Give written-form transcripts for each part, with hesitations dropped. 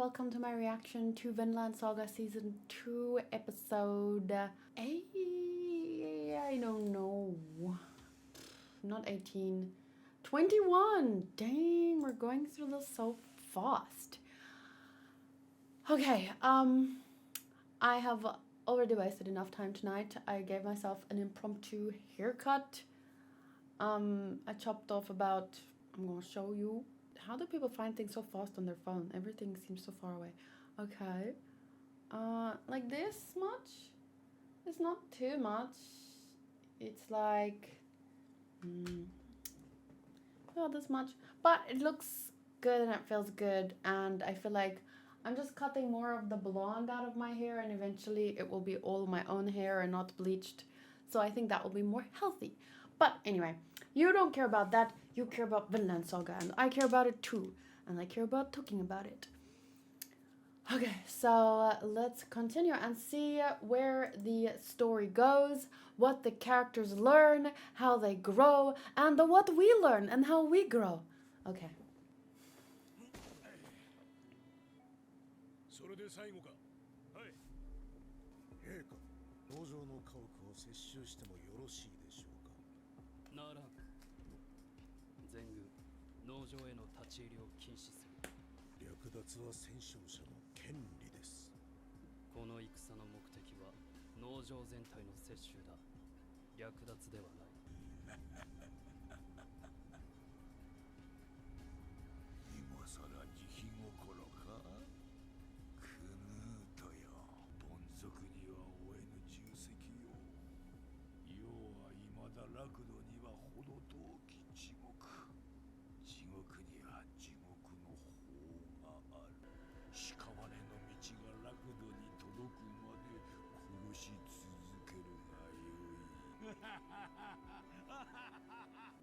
welcome to my reaction to Vinland Saga Season 2 episode 8. I don't know. Not 18. 21. Dang, we're going through this so fast. Okay, I have already wasted enough time tonight. I gave myself an impromptu haircut. I chopped off about, I'm gonna show you. How do people find things so fast on their phone? Everything seems so far away. Okay. Like this much? It's not too much. It's like, not this much. But it looks good and it feels good. And I feel like I'm just cutting more of the blonde out of my hair. And eventually it will be all my own hair and not bleached. So I think that will be more healthy. But anyway, you don't care about that. You care about Vinland Saga, and I care about it too. And I care about talking about it. Okay, so let's continue and see where the story goes, what the characters learn, how they grow, and what we learn and how we grow. Okay.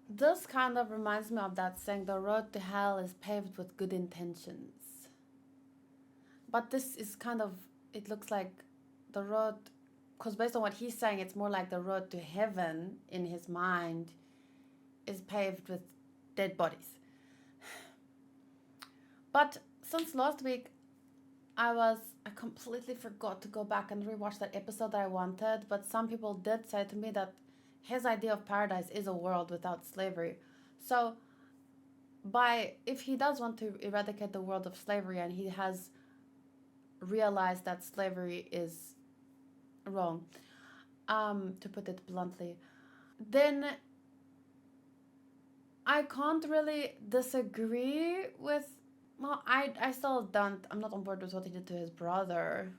This kind of reminds me of that saying, the road to hell is paved with good intentions. But this is kind of, it looks like the road, because based on what he's saying, it's more like the road to heaven in his mind is paved with dead bodies. But since last week, I completely forgot to go back and rewatch that episode that I wanted, but some people did say to me that his idea of paradise is a world without slavery. So, if he does want to eradicate the world of slavery and he has realized that slavery is wrong, to put it bluntly, then I can't really disagree with, well, I still don't, I'm not on board with what he did to his brother,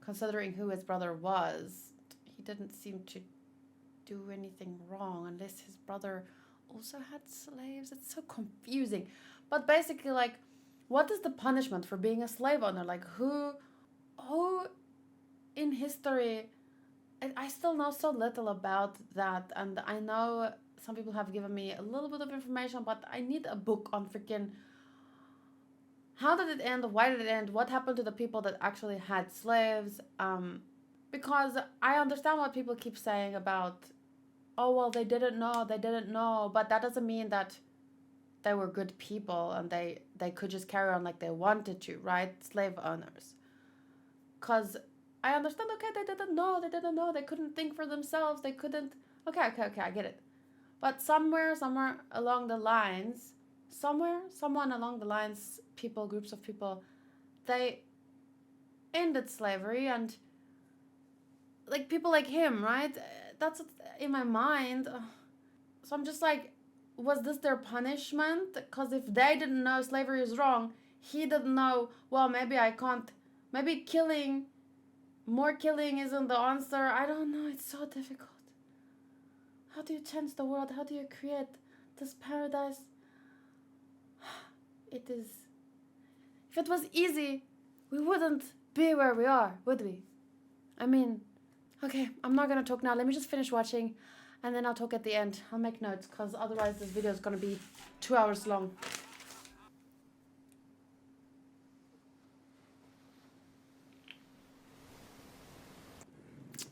considering who his brother was. He didn't seem to do anything wrong unless his brother also had slaves. It's so confusing. But basically, like, what is the punishment for being a slave owner? Like, who in history, I still know so little about that, and I know some people have given me a little bit of information, but I need a book on freaking how did it end, why did it end, what happened to the people that actually had slaves, because I understand what people keep saying about, oh, well, they didn't know, but that doesn't mean that they were good people and they could just carry on like they wanted to, right? Slave owners. Because I understand, okay, they didn't know, they couldn't think for themselves, they couldn't, okay, I get it. But somewhere along the lines, someone along the lines, groups of people, they ended slavery, and like people like him, right? That's in my mind. So I'm just like, was this their punishment? Because if they didn't know slavery is wrong, he didn't know, well, maybe I can't, maybe more killing isn't the answer. I don't know, it's so difficult. How do you change the world? How do you create this paradise? It is, if it was easy, we wouldn't be where we are, would we? I mean, okay, I'm not gonna talk now. Let me just finish watching, and then I'll talk at the end. I'll make notes, because otherwise this video is gonna be 2 hours long.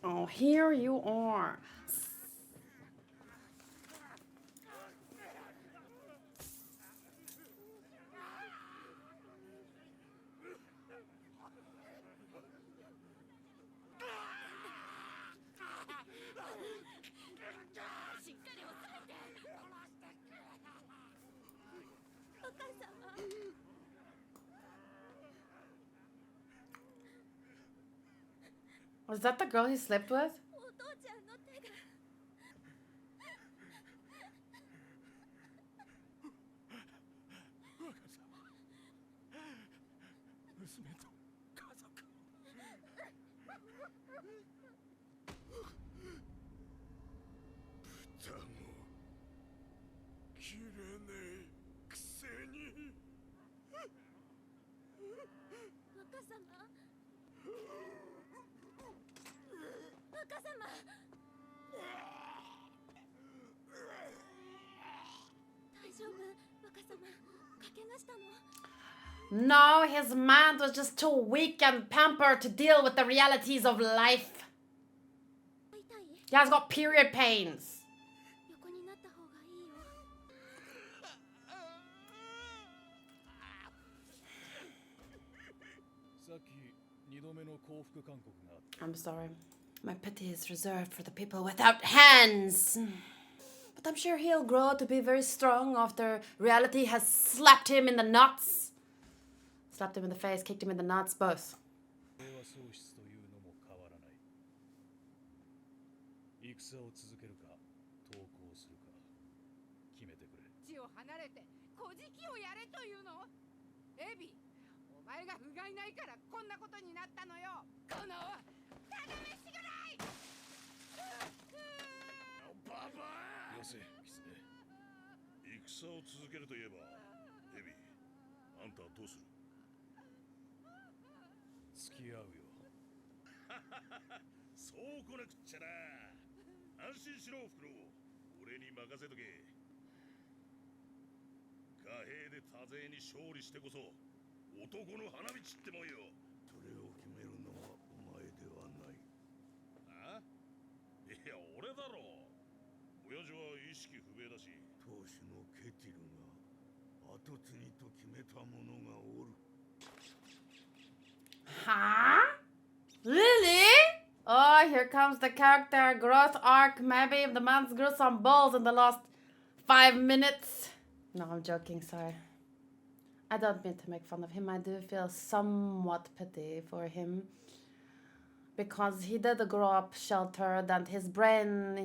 Oh, here you are. Was that the girl he slept with? No, his mind was just too weak and pampered to deal with the realities of life. He has got period pains. I'm sorry. My pity is reserved for the people without hands. But I'm sure he'll grow to be very strong after reality has slapped him in the nuts. Slapped him in the face, kicked him in the nuts, both. Huh? Really? Oh, here comes the character growth arc. Maybe the man's grew some balls in the last 5 minutes. No, I'm joking, sorry. I don't mean to make fun of him. I do feel somewhat pity for him. Because he did grow up sheltered and his brain,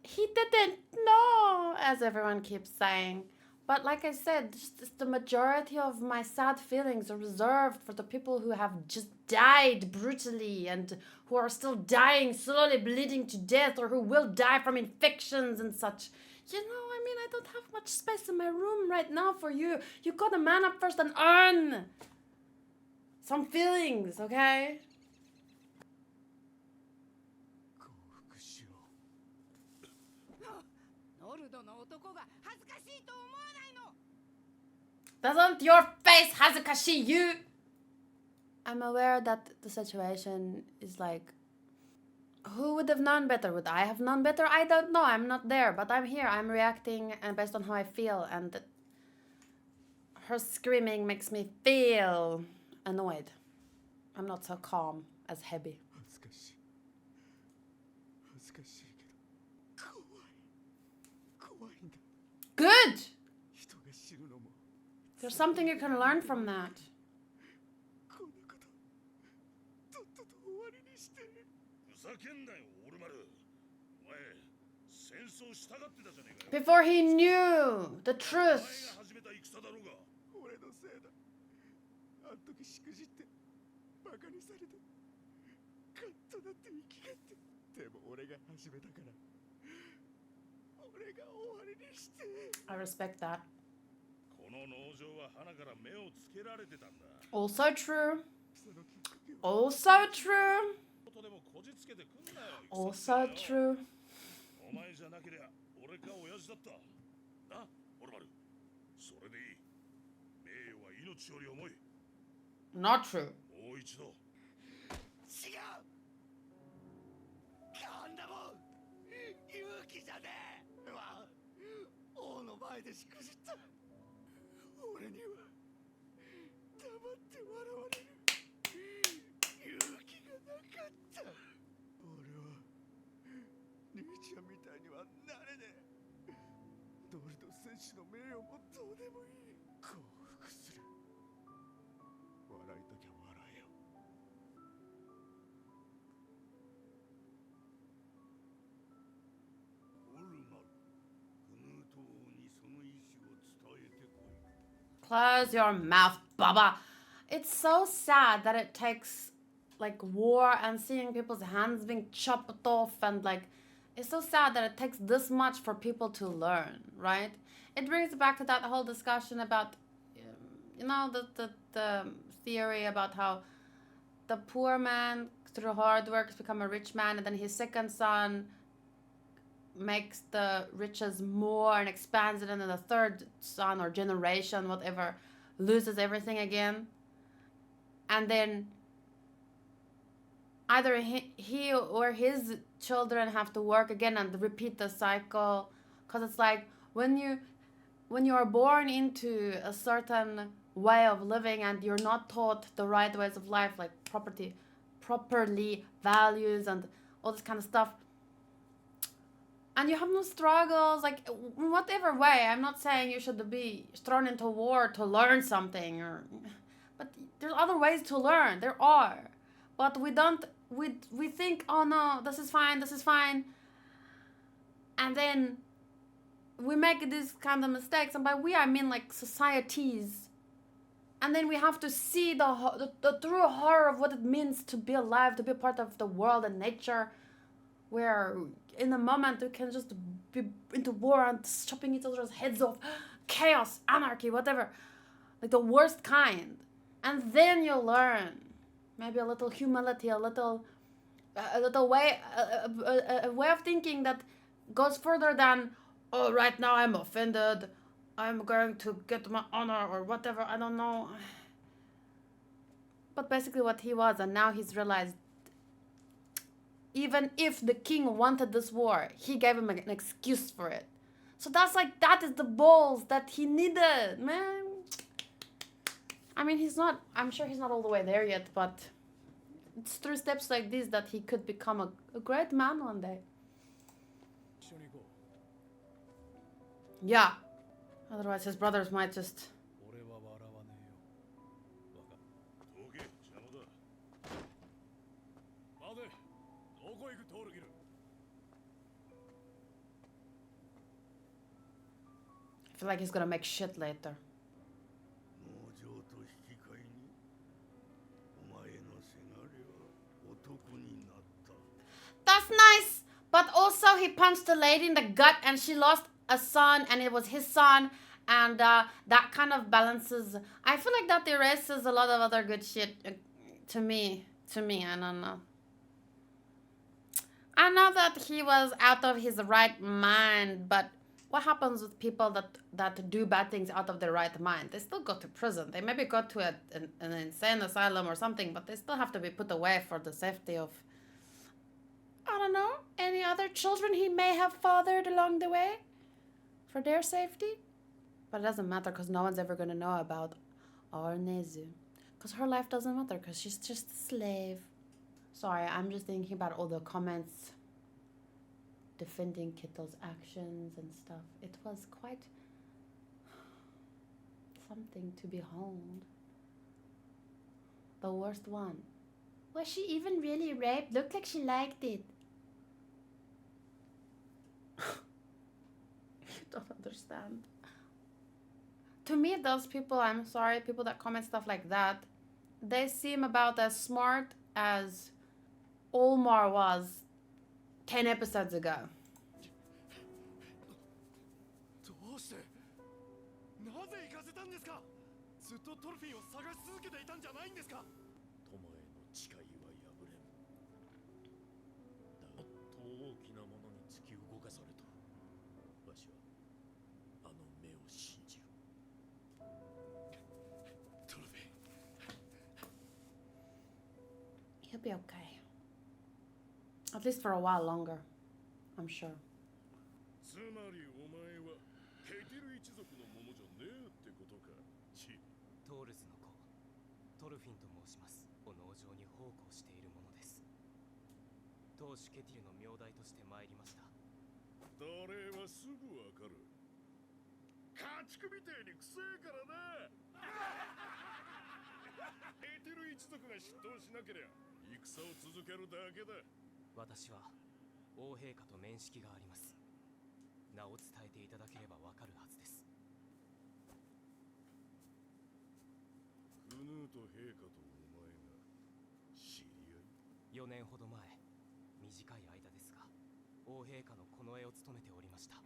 he didn't know, as everyone keeps saying. But like I said, just the majority of my sad feelings are reserved for the people who have just died brutally and who are still dying, slowly bleeding to death, or who will die from infections and such. You know, I mean, I don't have much space in my room right now for you. You gotta man up first and earn some feelings, okay? Doesn't your face hazukashi you? I'm aware that the situation is like, who would have known better? Would I have known better? I don't know. I'm not there, but I'm here. I'm reacting and based on how I feel, and her screaming makes me feel annoyed. I'm not so calm as Hebi. Good! There's something you can learn from that. Before he knew the truth. I respect that. Also true. Also true. Also true. Not true. Close your mouth, Baba. It's so sad that it takes like war and seeing people's hands being chopped off and like it's so sad that it takes this much for people to learn, right? It brings back to that whole discussion about the theory about how the poor man through hard work has become a rich man and then his second son makes the riches more and expands it, and then the third son or generation, whatever, loses everything again. And then either he or his children have to work again and repeat the cycle. Because it's like when you are born into a certain way of living and you're not taught the right ways of life, like properly values and all this kind of stuff, and you have no struggles, like in whatever way. I'm not saying you should be thrown into war to learn something, but there's other ways to learn. There are, but we don't. We think, oh no, this is fine, and then we make these kind of mistakes, and by we I mean like societies, and then we have to see the true horror of what it means to be alive, to be a part of the world and nature, where in the moment we can just be into war and chopping each other's heads off, chaos, anarchy, whatever, like the worst kind. And then you learn maybe a little humility, a little way, a way of thinking that goes further than, oh, right now I'm offended, I'm going to get my honor or whatever, I don't know. But basically what he was, and now he's realized even if the king wanted this war, he gave him an excuse for it. So that is the balls that he needed, man. I mean, I'm sure he's not all the way there yet, but it's through steps like this that he could become a great man one day. Yeah. Otherwise his brothers might just... I feel like he's gonna make shit later. That's nice, but also he punched the lady in the gut and she lost a son and it was his son, and that kind of balances. I feel like that erases a lot of other good shit to me, I don't know. I know that he was out of his right mind, but what happens with people that do bad things out of their right mind? They still go to prison. They maybe go to an insane asylum or something, but they still have to be put away for the safety of, I don't know, any other children he may have fathered along the way, for their safety. But it doesn't matter because no one's ever going to know about our Nezu. Because her life doesn't matter because she's just a slave. Sorry, I'm just thinking about all the comments defending Kitto's actions and stuff. It was quite something to behold. The worst one. Was she even really raped? Looked like she liked it. You don't understand. To me, those people, I'm sorry, people that comment stuff like that, they seem about as smart as Olmar was 10 episodes ago. He'll be okay. At least for a while longer, I'm sure. 私は王陛下と面識があります。名を伝えていただければわかるはずです。クヌート陛下とお前が知り合い？ 4年ほど前、短い間ですが、王陛下の近衛を務めておりました。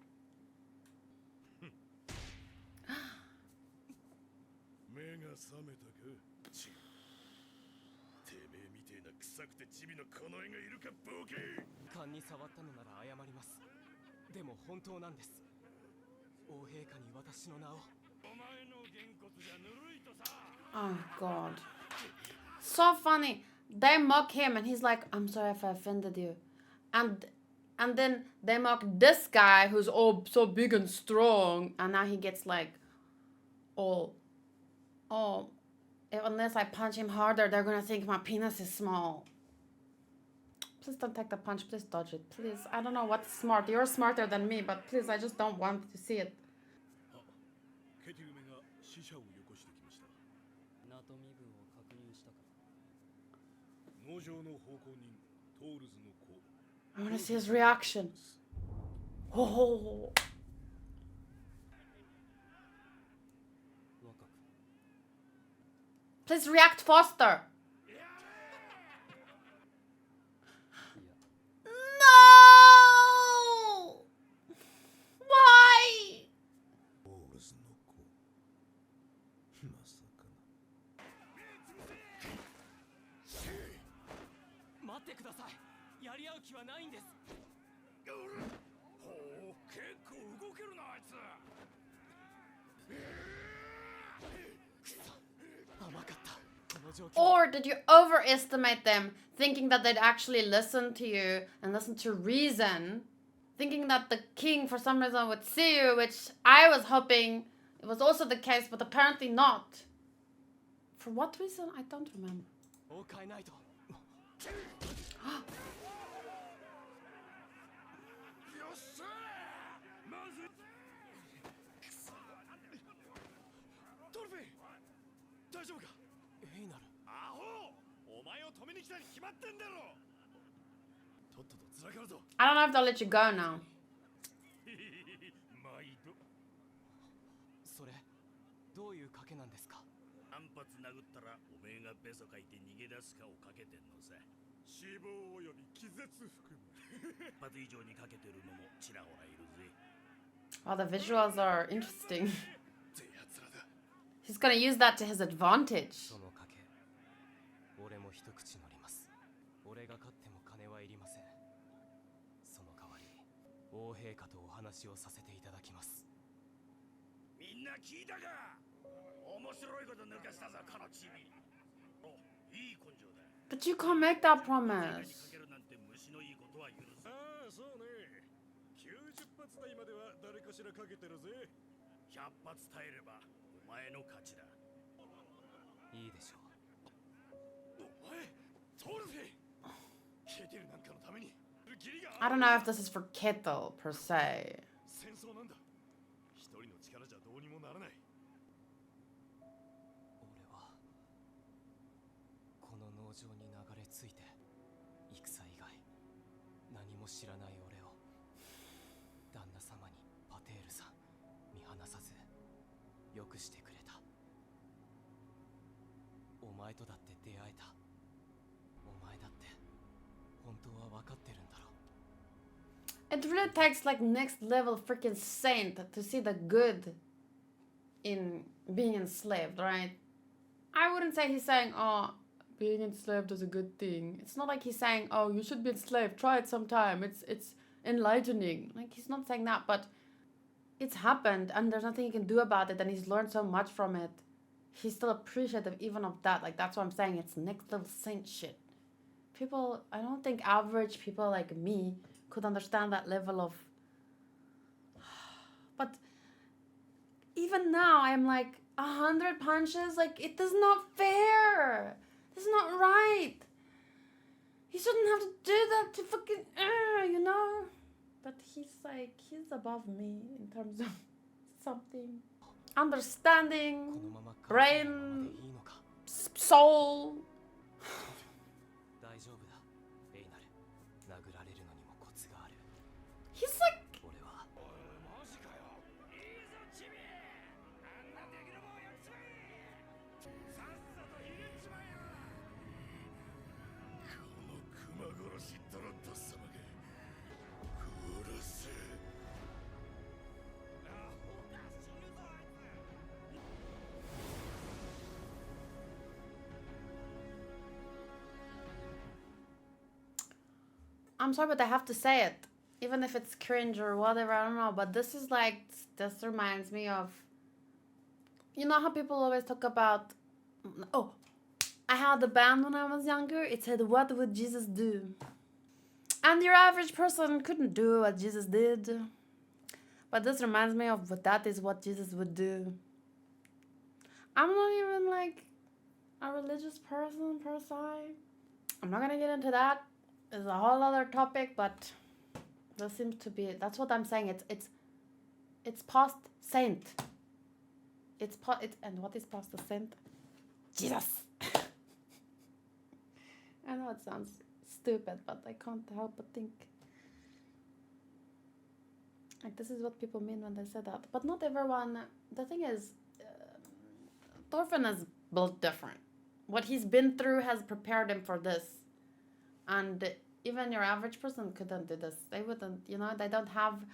目が覚めたか？ちてめえみてえな臭くてチビの近衛がいるか、ボケ！勘に触ったのなら謝ります。でも本当なんです。王陛下に私の名を。お前のげんこつじゃぬるいとさ。 Oh god. So funny. They mock him and he's like, I'm sorry if I offended you. And then they mock this guy who's all so big and strong, and now he gets like all oh, unless I punch him harder, they're gonna think my penis is small. Please don't take the punch, please dodge it. Please. I don't know what's smart. You're smarter than me, but please, I just don't want to see it. ケティウメが死者をよこしてきました。ナト身分を確認したか？農場の奉公人トールズの子。 I wanna see his reaction. Oh. 若く Please react faster. いや No! Why? トールズの子。まさかな。待ってください。やり合う気はないんです。ほう、結構動けるなあいつ。甘かった。この状況。 Or did you overestimate them, thinking that they'd actually listen to you and listen to reason? Thinking that the king, for some reason, would see you, which I was hoping it was also the case, but apparently not. For what reason? I don't remember. 王会ナイト。よっしゃー、まずトルフェイ、大丈夫か？エイナル。アホ、お前を止めに来たに決まってんだろ。とっととつらかるぞ。 I don't know if they'll let you go now. 毎度。それ、どういう賭けなんですか？何発殴ったらおめえがベソかいて逃げ出すかをかけてんのさ。死亡および気絶含む。一発以上にかけてるのもちらほらいるぜ。 Wow, the visuals are interesting. ぜやつらだ。 He's gonna use that to his advantage. その賭け、俺も一口乗ります。俺が勝っても金はいりません。その代わり、王陛下とお話をさせていただきます。みんな聞いたか？面白いこと抜かしたぞこのチビ。お、いい根性だ。 But you can't make that promise. ああ、そうね。90発台までは誰かしらかけてるぜ。100発耐えればお前の勝ちだ。いいでしょう。お前、トールフェイ。ケテルなんかのために義理が I don't know if this is for Kettle per se. 戦争なんだ。一人の力じゃどうにもならない。俺はこの農場に流れ着いて戦以外何も知らない俺を旦那様にパテールさん見放さずよくしてくれた。お前とだって出会えた。お前だって本当は分かってるんだろう。 It really takes like next level freaking saint to see the good in being enslaved, right? I wouldn't say he's saying, oh, being enslaved is a good thing. It's not like he's saying, oh, you should be enslaved, try it sometime. It's enlightening. Like, he's not saying that, but it's happened and there's nothing he can do about it, and he's learned so much from it. He's still appreciative even of that. Like, that's what I'm saying. It's next level saint shit. People, I don't think average people like me could understand that level of... But even now, I'm like, 100 punches? Like, it is not fair. It's not right. He shouldn't have to do that to fucking, you know? But he's like, he's above me in terms of something. この Understanding, まま母さんのまま brain, でいいのか soul. 大丈夫だエイナル殴られるのにもコツがある He's like, 俺はマジかよ。いいぞチビ。あんなできるもんやっちまえ。さっさと言えちまえよ。この熊殺しドロット様が殺せ。アホだ死ぬぞあいつ。 I'm sorry, but I have to say it. Even if it's cringe or whatever, I don't know. But this is like, this reminds me of, you know how people always talk about, oh, I had a band when I was younger. It said, what would Jesus do? And your average person couldn't do what Jesus did. But this reminds me of what that is what Jesus would do. I'm not even like a religious person per se. I'm not gonna get into that. It's a whole other topic, but this seems to be, that's what I'm saying. It's past saint. And what is past the saint? Jesus. I know it sounds stupid, but I can't help but think. Like, this is what people mean when they say that. But not everyone, the thing is, Thorfinn is built different. What he's been through has prepared him for this. And even your average person couldn't do this. They wouldn't, you know, they don't have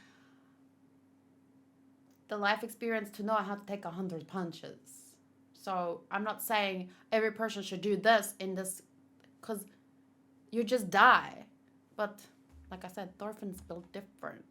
the life experience to know how to take 100 punches. So I'm not saying every person should do this in this, because you just die. But like I said, Thorfinn's built different.